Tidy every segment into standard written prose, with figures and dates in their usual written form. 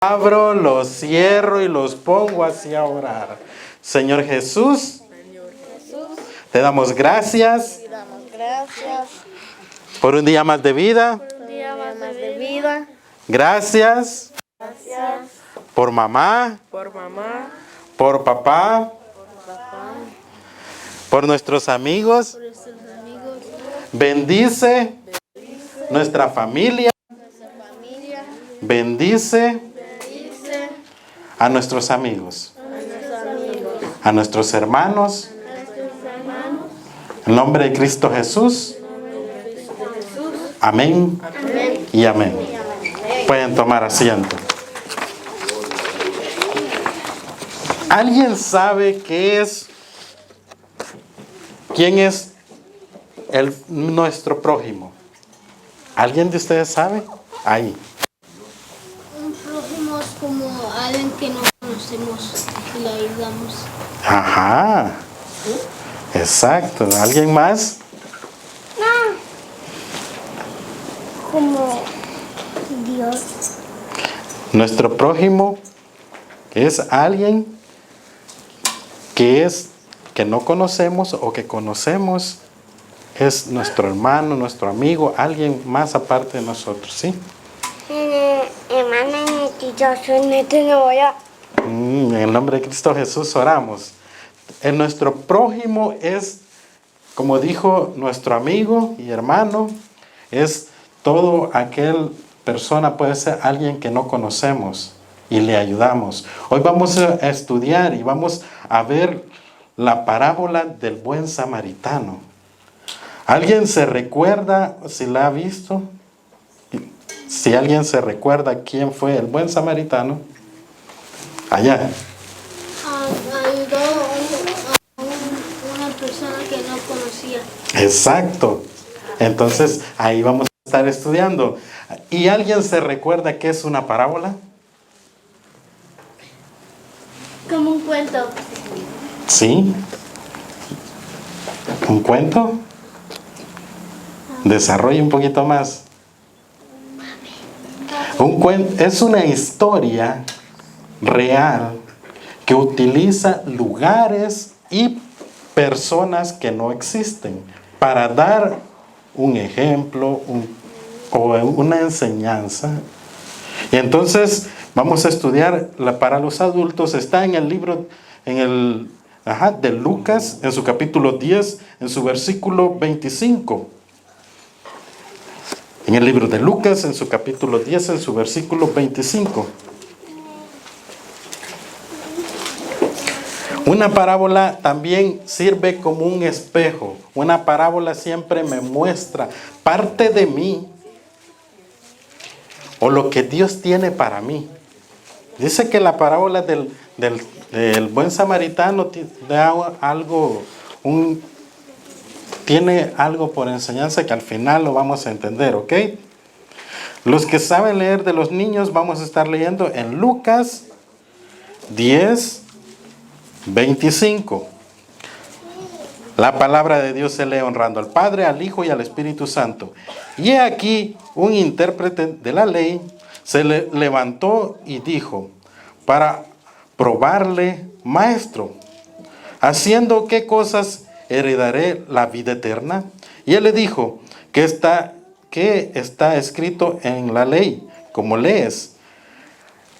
abro, los cierro y los pongo así a orar. Señor Jesús, te damos gracias por un día más de vida. Gracias por mamá, por papá, por nuestros amigos. Bendice nuestra familia. Bendice a nuestros amigos, a nuestros hermanos. En nombre de Cristo Jesús. Amén y amén. Pueden tomar asiento. ¿Alguien sabe quién es nuestro prójimo? ¿Alguien de ustedes sabe? Ahí. Un prójimo es como alguien que no conocemos y le ayudamos. Ajá. Exacto. ¿Alguien más? No. Como Dios. Nuestro prójimo es alguien que no conocemos o que conocemos. Es nuestro hermano, nuestro amigo, alguien más aparte de nosotros, ¿sí? En el nombre de Cristo Jesús oramos. Nuestro prójimo es, como dijo nuestro amigo y hermano, es todo aquel persona, puede ser alguien que no conocemos y le ayudamos. Hoy vamos a estudiar y vamos a ver la parábola del buen samaritano. ¿Alguien se recuerda si la ha visto? Si alguien se recuerda quién fue el buen samaritano, allá. Ayudó a una persona que no conocía. Exacto. Entonces ahí vamos a estar estudiando. ¿Y alguien se recuerda qué es una parábola? Como un cuento. Sí. ¿Un cuento? Desarrolle un poquito más. Un cuento es una historia real que utiliza lugares y personas que no existen para dar un ejemplo o una enseñanza. Y entonces vamos a estudiar para los adultos. Está en el libro de Lucas, en su capítulo 10, en su versículo 25. En el libro de Lucas, en su capítulo 10, en su versículo 25. Una parábola también sirve como un espejo. Una parábola siempre me muestra parte de mí o lo que Dios tiene para mí. Dice que la parábola del buen samaritano tiene algo por enseñanza que al final lo vamos a entender, ¿ok? Los que saben leer de los niños, vamos a estar leyendo en Lucas 10, 25. La palabra de Dios se lee honrando al Padre, al Hijo y al Espíritu Santo. Y he aquí un intérprete de la ley se levantó y dijo, para probarle, maestro, ¿haciendo qué cosas heredaré la vida eterna? Y él le dijo, ¿qué está escrito en la ley? ¿Cómo lees?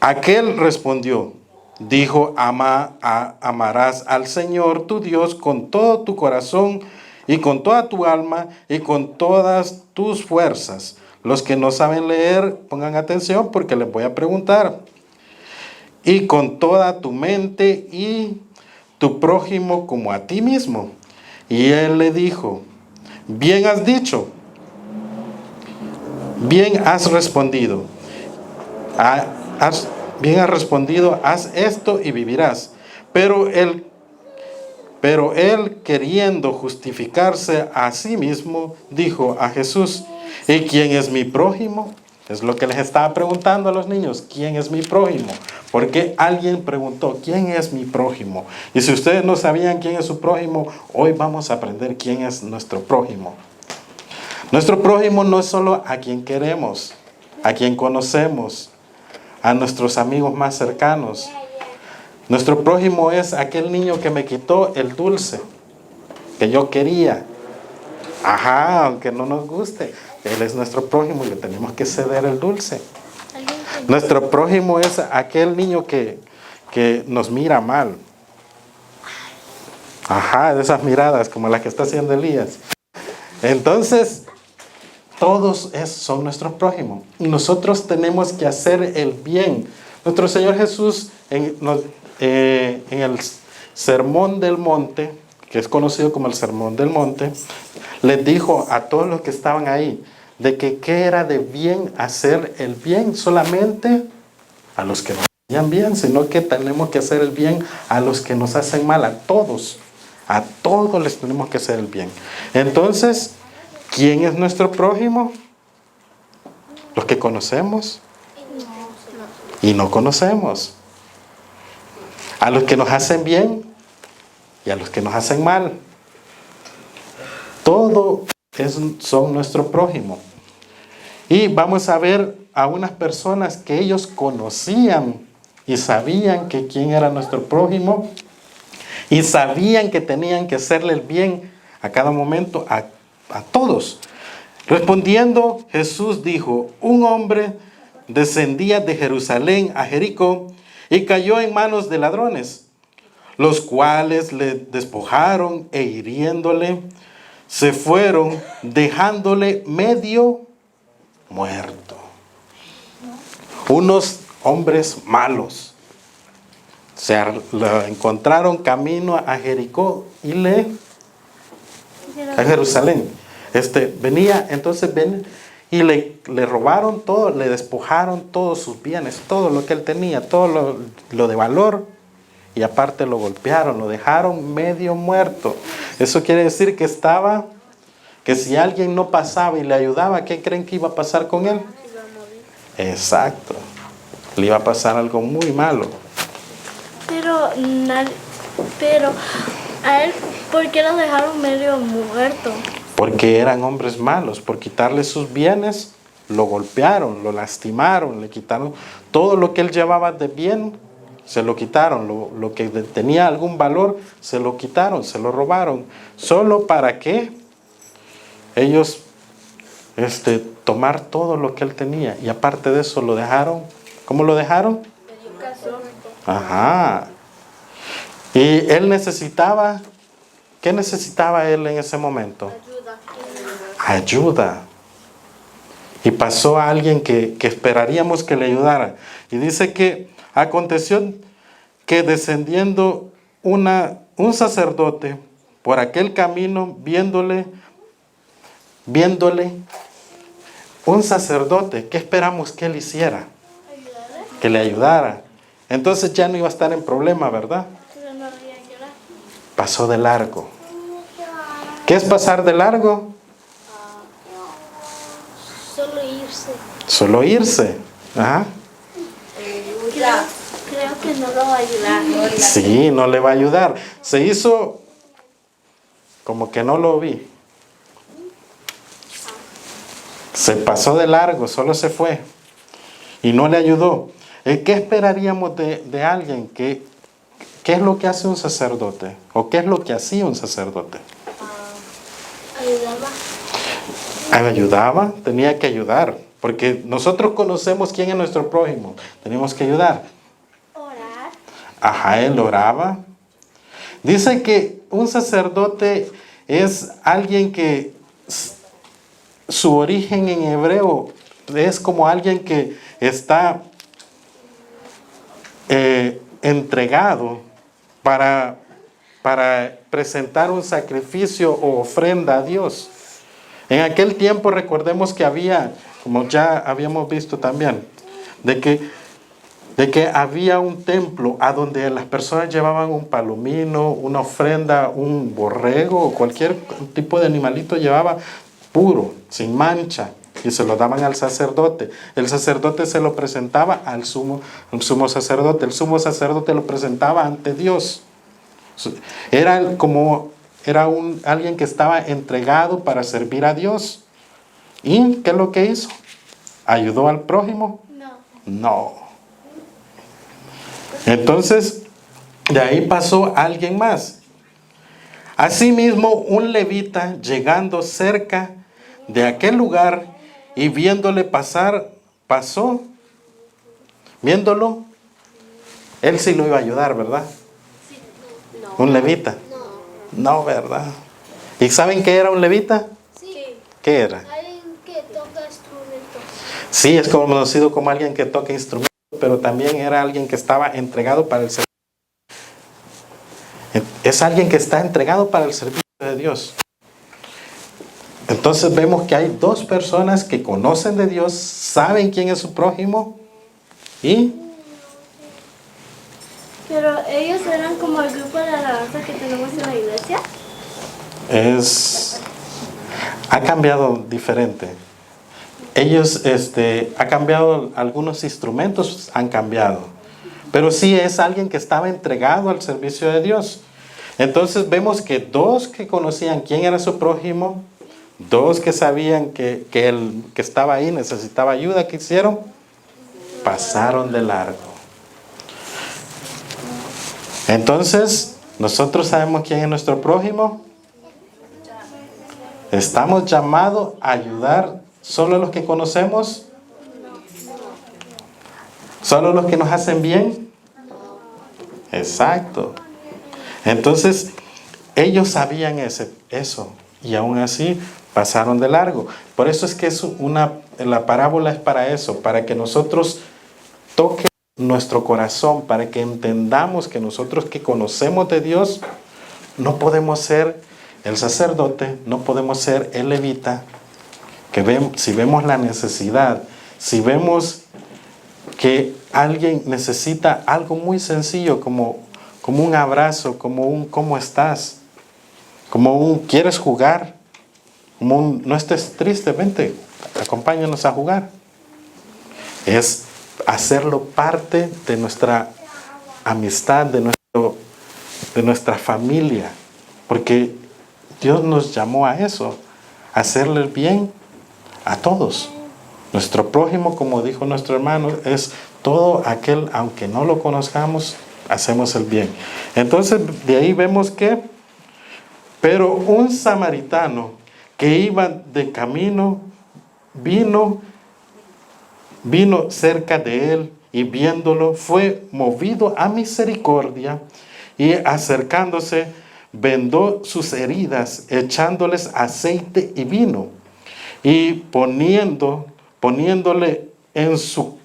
Aquel respondió, dijo, amarás al Señor tu Dios con todo tu corazón y con toda tu alma y con todas tus fuerzas. Los que no saben leer, pongan atención porque les voy a preguntar. Y con toda tu mente y tu prójimo como a ti mismo. Y él le dijo, bien has dicho, bien has respondido. Bien has respondido, haz esto y vivirás. Pero él, queriendo justificarse a sí mismo, dijo a Jesús, ¿y quién es mi prójimo? Es lo que les estaba preguntando a los niños, ¿quién es mi prójimo? Porque alguien preguntó, ¿quién es mi prójimo? Y si ustedes no sabían quién es su prójimo, hoy vamos a aprender quién es nuestro prójimo. Nuestro prójimo no es solo a quien queremos, a quien conocemos, a nuestros amigos más cercanos. Nuestro prójimo es aquel niño que me quitó el dulce que yo quería. Ajá, aunque no nos guste, él es nuestro prójimo y le tenemos que ceder el dulce. Nuestro prójimo es aquel niño que nos mira mal. Ajá, de esas miradas como la que está haciendo Elías. Entonces, todos son nuestros prójimos. Y nosotros tenemos que hacer el bien. Nuestro Señor Jesús en el Sermón del Monte, que es conocido como el Sermón del Monte, les dijo a todos los que estaban ahí, de que qué era de bien hacer el bien solamente a los que nos hacían bien, sino que tenemos que hacer el bien a los que nos hacen mal, a todos les tenemos que hacer el bien. Entonces, ¿quién es nuestro prójimo? Los que conocemos y no conocemos, a los que nos hacen bien y a los que nos hacen mal. Todo son nuestro prójimo. Y vamos a ver a unas personas que ellos conocían y sabían que quién era nuestro prójimo y sabían que tenían que hacerle el bien a cada momento a todos. Respondiendo, Jesús dijo: un hombre descendía de Jerusalén a Jericó y cayó en manos de ladrones, los cuales le despojaron e hiriéndole, se fueron, dejándole medio muerto. Unos hombres malos lo encontraron camino a Jericó y a Jerusalén. Venía, entonces ven y le robaron todo, le despojaron todos sus bienes, todo lo que él tenía, todo lo de valor, y aparte lo golpearon, lo dejaron medio muerto. Eso quiere decir que si alguien no pasaba y le ayudaba, ¿qué creen que iba a pasar con él? Exacto, le iba a pasar algo muy malo. Pero a él, ¿por qué lo dejaron medio muerto? Porque eran hombres malos. Por quitarle sus bienes, lo golpearon, lo lastimaron, le quitaron todo lo que él llevaba de bien, se lo quitaron. Lo que tenía algún valor, se lo quitaron, se lo robaron. ¿Solo para qué? Ellos tomar todo lo que él tenía. Y aparte de eso lo dejaron. ¿Cómo lo dejaron? Ajá. Y él necesitaba, ¿qué necesitaba él en ese momento? Ayuda. Y pasó a alguien que esperaríamos que le ayudara. Y dice que aconteció que descendiendo un sacerdote por aquel camino, viéndole un sacerdote, ¿qué esperamos que él hiciera? Que le ayudara. Entonces ya no iba a estar en problema, ¿verdad? Pasó de largo. ¿Qué es pasar de largo? Solo irse. Solo irse. Ajá. Creo que no lo va a ayudar. Sí, no le va a ayudar. Se hizo como que no lo vi. Se pasó de largo, solo se fue. Y no le ayudó. ¿Qué esperaríamos de alguien? ¿Qué es lo que hace un sacerdote? ¿O qué es lo que hacía un sacerdote? Ayudaba, tenía que ayudar. Porque nosotros conocemos quién es nuestro prójimo. Tenemos que ayudar. Orar. Ajá, él oraba. Dice que un sacerdote es alguien que su origen en hebreo es como alguien que está entregado para presentar un sacrificio o ofrenda a Dios. En aquel tiempo recordemos que había, como ya habíamos visto también, de que había un templo a donde las personas llevaban un palomino, una ofrenda, un borrego o cualquier tipo de animalito llevaba puro, sin mancha, y se lo daban al sacerdote. El sacerdote se lo presentaba al sumo sacerdote. El sumo sacerdote lo presentaba ante Dios. Era alguien que estaba entregado para servir a Dios. ¿Y qué es lo que hizo? ¿Ayudó al prójimo? No. No. Entonces, de ahí pasó alguien más. Asimismo, un levita, llegando cerca de aquel lugar y viéndole pasar, pasó. Viéndolo, él sí lo iba a ayudar, ¿verdad? Un levita. No, ¿verdad? ¿Y saben qué era un levita? Sí. ¿Qué era? Alguien que toca instrumentos. Sí, es conocido como alguien que toca instrumentos, pero también era alguien que estaba entregado para el servicio. Es alguien que está entregado para el servicio de Dios. Entonces vemos que hay dos personas que conocen de Dios, saben quién es su prójimo y Pero ellos eran como el grupo de alabanza que tenemos en la iglesia. ha cambiado diferente. Ellos, ha cambiado, algunos instrumentos han cambiado, pero sí es alguien que estaba entregado al servicio de Dios. Entonces vemos que dos que conocían quién era su prójimo, dos que sabían que el que estaba ahí necesitaba ayuda, ¿qué hicieron? Pasaron de largo. Entonces, nosotros sabemos quién es nuestro prójimo. Estamos llamados a ayudar solo a los que conocemos, solo los que nos hacen bien. Exacto. Entonces, ellos sabían eso y aún así pasaron de largo. Por eso es que la parábola es para eso, para que nosotros toque nuestro corazón, para que entendamos que nosotros que conocemos de Dios no podemos ser el sacerdote, no podemos ser el levita, si vemos la necesidad, si vemos que alguien necesita algo muy sencillo como un abrazo, como un ¿cómo estás? Como un ¿quieres jugar? Como un no estés triste, vente, acompáñanos a jugar. Es hacerlo parte de nuestra amistad, de nuestra familia, porque Dios nos llamó a eso, a hacerle el bien a todos. Nuestro prójimo, como dijo nuestro hermano, es todo aquel, aunque no lo conozcamos, hacemos el bien. Entonces, de ahí vemos que, pero un samaritano que iba de camino, vino cerca de él y viéndolo, fue movido a misericordia y acercándose, vendó sus heridas, echándoles aceite y vino, y poniéndole en su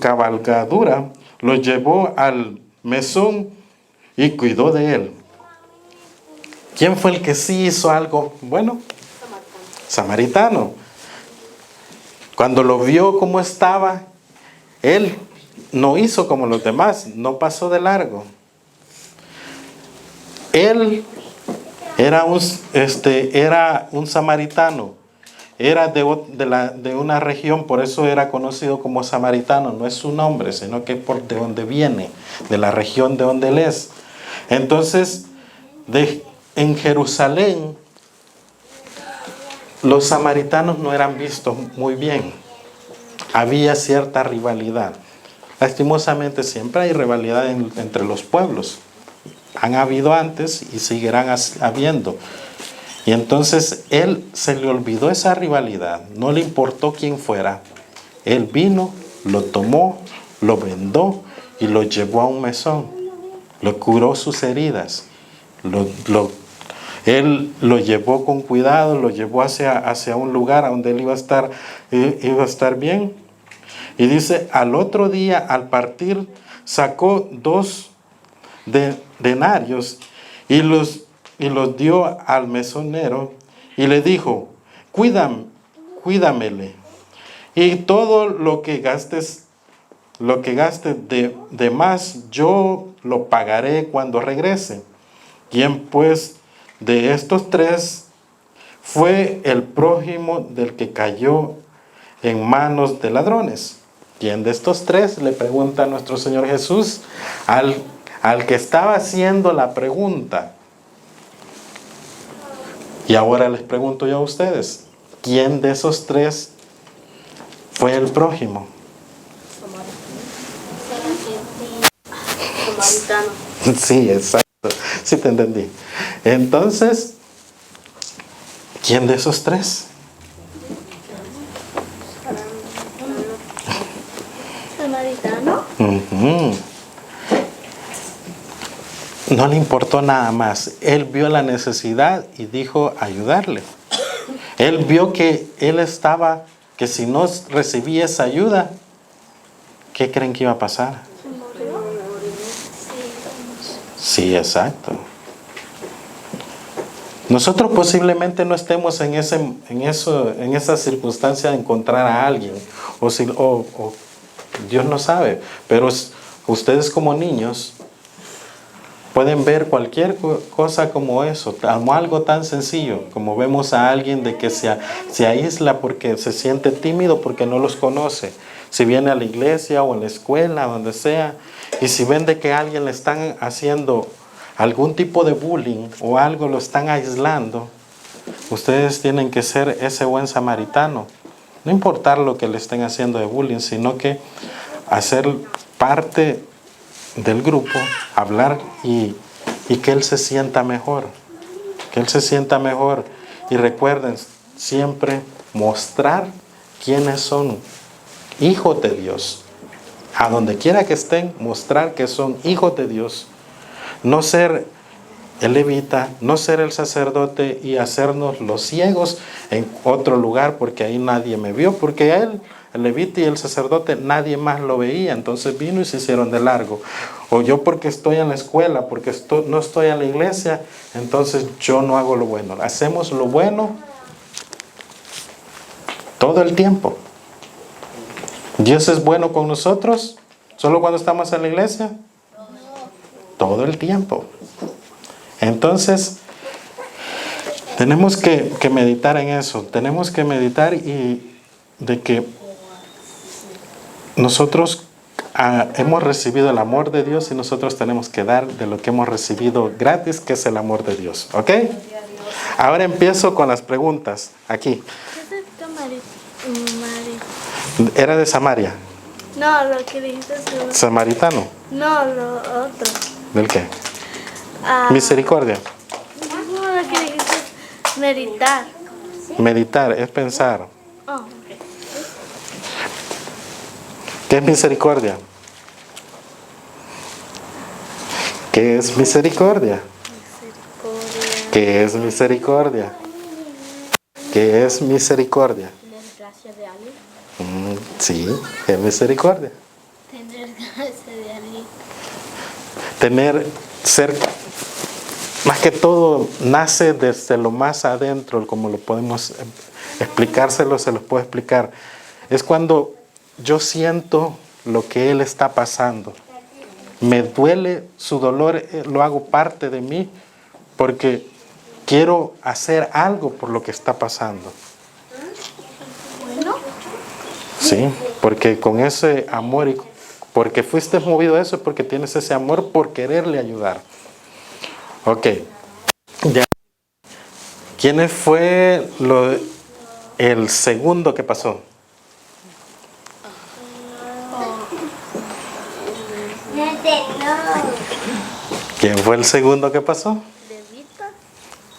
cabalgadura, lo llevó al mesón y cuidó de él. ¿Quién fue el que sí hizo algo bueno? Samaritano. Cuando lo vio cómo estaba, él no hizo como los demás, no pasó de largo. Él era un samaritano, era de una región, por eso era conocido como samaritano. No es su nombre, sino que por de donde viene, de la región de donde él es. Entonces, en Jerusalén, los samaritanos no eran vistos muy bien. Había cierta rivalidad. Lastimosamente siempre hay rivalidad entre los pueblos. Han habido antes y seguirán habiendo. Y entonces él se le olvidó esa rivalidad. No le importó quién fuera. Él vino, lo tomó, lo vendó y lo llevó a un mesón. Lo curó sus heridas. Él lo llevó con cuidado, lo llevó hacia un lugar donde él iba a estar bien. Y dice, al otro día, al partir, sacó 2 denarios y los dio al mesonero y le dijo, cuídamele. Y todo lo que gastes de más, yo lo pagaré cuando regrese. ¿Quién pues de estos 3 fue el prójimo del que cayó en manos de ladrones? ¿Quién de estos 3? Le pregunta a nuestro Señor Jesús al que estaba haciendo la pregunta. Y ahora les pregunto yo a ustedes, ¿quién de esos 3 fue el prójimo? Samaritano. Sí, exacto. Sí te entendí. Entonces, ¿quién de esos tres? Samaritano. Ujú. No le importó nada más. Él vio la necesidad y dijo ayudarle. Él vio que él estaba, que si no recibía esa ayuda, ¿qué creen que iba a pasar? Se murió. Sí, exacto. Nosotros posiblemente no estemos en esa circunstancia de encontrar a alguien, o Dios no sabe, pero ustedes como niños pueden ver cualquier cosa como eso, como algo tan sencillo, como vemos a alguien de que se aísla porque se siente tímido porque no los conoce. Si viene a la iglesia o en la escuela, donde sea, y si ven de que a alguien le están haciendo algún tipo de bullying o algo, lo están aislando, ustedes tienen que ser ese buen samaritano. No importar lo que le estén haciendo de bullying, sino que hacer parte del grupo, hablar y que él se sienta mejor. Que él se sienta mejor. Y recuerden siempre mostrar quiénes son hijos de Dios. A donde quiera que estén, mostrar que son hijos de Dios. No ser el levita, no ser el sacerdote y hacernos los ciegos en otro lugar porque ahí nadie me vio, porque a él, el levita y el sacerdote, nadie más lo veía, entonces vino y se hicieron de largo. O yo porque estoy en la escuela, porque no estoy en la iglesia, entonces yo no hago lo bueno. Hacemos lo bueno todo el tiempo. ¿Dios es bueno con nosotros solo cuando estamos en la iglesia? Todo el tiempo. Entonces, tenemos que meditar en eso. Tenemos que meditar y de que nosotros hemos recibido el amor de Dios y nosotros tenemos que dar de lo que hemos recibido gratis, que es el amor de Dios. ¿Ok? Ahora empiezo con las preguntas. Aquí. ¿Qué es Era de Samaria. No, lo que dijiste tú. Samaritano. No, lo otro. ¿Del qué? Ah, Misericordia. no, lo que dijiste es meditar. Meditar es pensar. Oh, ok. ¿Qué es misericordia? ¿Qué es misericordia? Misericordia. ¿Qué es misericordia? ¿Qué es misericordia? Tener gracia de alguien. Sí, ¿qué es misericordia? Tener gracia de alguien. Ser, más que todo, nace desde lo más adentro, como lo podemos explicárselo, se los puedo explicar. Es cuando yo siento lo que él está pasando. Me duele su dolor, lo hago parte de mí, porque quiero hacer algo por lo que está pasando. Sí, porque con ese amor y porque fuiste movido a eso, porque tienes ese amor por quererle ayudar. Ok. Ya. ¿Quién fue el segundo que pasó? ¿Quién fue el segundo que pasó? ¿Levita?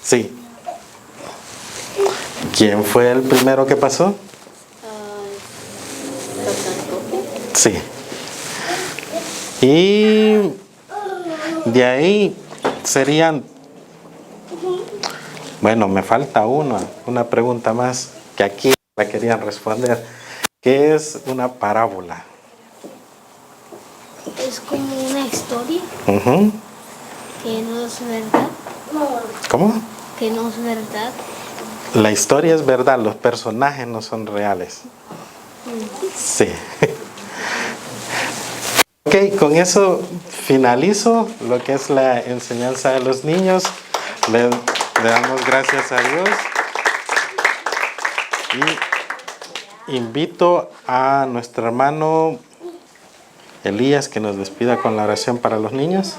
Sí. ¿Quién fue el primero que pasó? Sí. Y de ahí serían, bueno, me falta una pregunta más que aquí la querían responder. ¿Qué es una parábola? Es como una historia Ujú. que no es verdad. ¿Cómo? Que no es verdad. La historia es verdad, los personajes no son reales. Sí. Ok, con eso finalizo lo que es la enseñanza de los niños. Le damos gracias a Dios. Y invito a nuestro hermano Elías que nos despida con la oración para los niños.